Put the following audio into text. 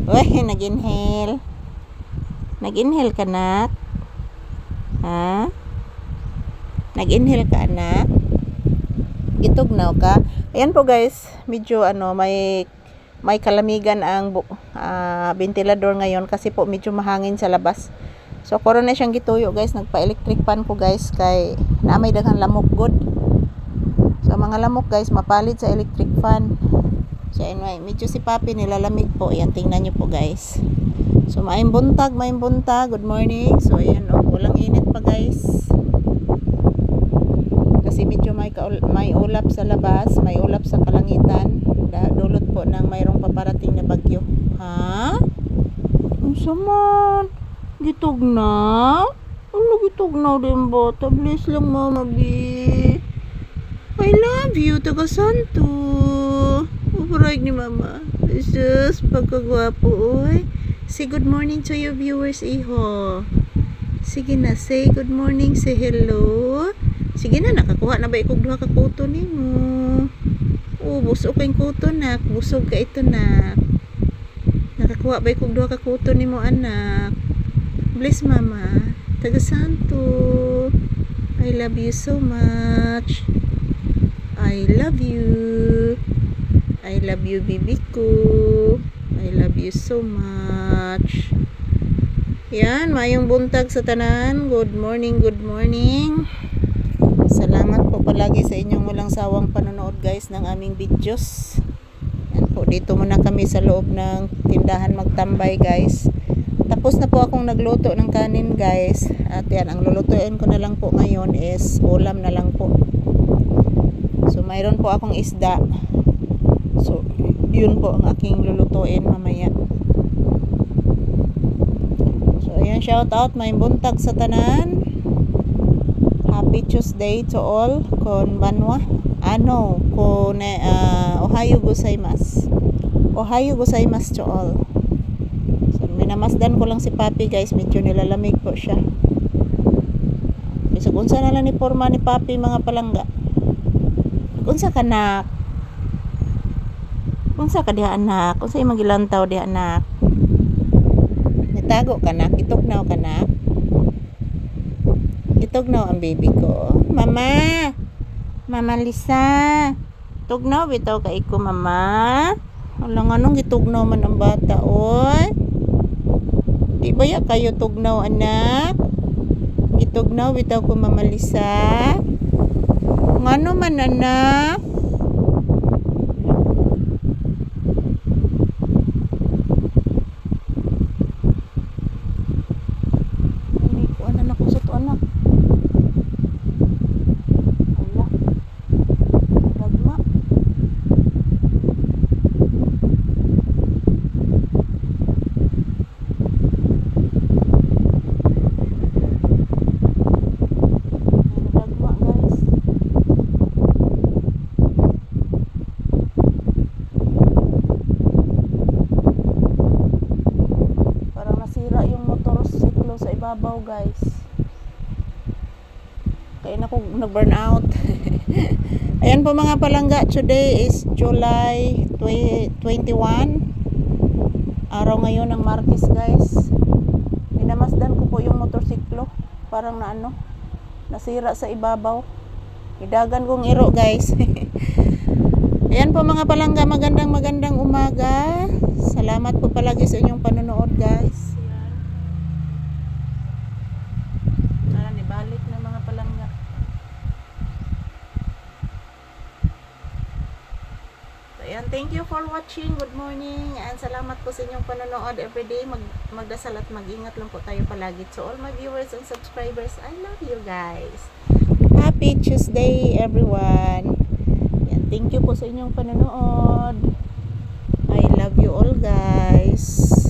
Uy, nag-inhale. Nag-inhale ka, anak? Ha? Nag-inhale ka, anak? Gitugnaw ka? Ayan po guys, medyo may kalamigan ang ventilador ngayon kasi po medyo mahangin sa labas. So koro na siyang gituyo guys, nagpa-electric fan ko guys kay naamay daghang lamok good. So mga lamok guys, mapalit sa electric fan. So anyway, medyo si Papi nilalamig po. Ayan, tingnan niyo po guys. So maayong buntag, good morning. So ayan walang init pa guys. Kasi medyo may ulap sa labas, may ulap sa kalangitan. Dulot po ng mayroong paparating na bagyo. Ha? Ang saman. Gitugnaw? Ano gitugnaw din bata? Bless lang mama B. I love you, taga Santo. Uparag ni mama. Jesus, pagkagwapo oy. Say good morning to your viewers, iho. Sige na, say good morning, say hello. Sige na, nakakuha na ba ikog duha ka kuto nimo? Oh, busog kayong kuto nak. Busog ka ito nak. Nakakuha ba ikog duha ka kuto nimo anak? Bless mama. Taga Santo. I love you so much. I love you. I love you, bibi ko. I love you so much. Yan, mayong buntag sa tanan. Good morning, good morning. Salamat po palagi sa inyong walang sawang panonood guys ng aming videos. Yan po, dito muna kami sa loob ng tindahan magtambay guys. Tapos na po akong nagluto ng kanin guys. At yan, ang lulutuin ko na lang po ngayon is ulam na lang po. So mayroon po akong isda. So yun po ang aking lulutuin mamaya. So ayan, shout out may buntag sa tanan. Happy Tuesday to all. Konbanwa. Ohayo gozaimasu. Ohayo gozaimasu to all. So minamasdan ko lang si Papi guys, medyo nilalamig po siya. Bisag unsa na lang ni porma ni Papi mga palangga. Unsa ka nak? Unsa ka diha anak? Unsa imong gilantaw diha anak? Nitago ka nak? Itugnaw ka nak? Itugnaw ang baby ko. Mama! Mama Lisa! Tugnaw bitaw ka iko mama? Wala nga nung gitugnaw man ang bata oy. Di ba ya kayo tugnaw anak? Itugnaw bitaw ko mama Lisa? Ngano man anak? Ay, kuan anak ko sa to anak. Ala. Dagma. Dagma guys. Parang nasira yung motorsiklo sa ibabaw guys. Kaya na ko nag-burn out. Ayan po mga palangga, today is July 21. Araw ngayon ng Martes guys. Minamasdan ko po yung motorsiklo. Parang nasira sa ibabaw. Idagan kong iro guys. Ayan po mga palangga, magandang umaga. Salamat po palagi sa inyong panonood guys. Balik ng mga palangga. So, ayan, thank you for watching. Good morning. And salamat po sa inyong panonood everyday. Magdasal at mag-ingat lang po tayo palagi. To all my viewers and subscribers, I love you guys. Happy Tuesday everyone. Ayan, thank you po sa inyong panonood. I love you all guys.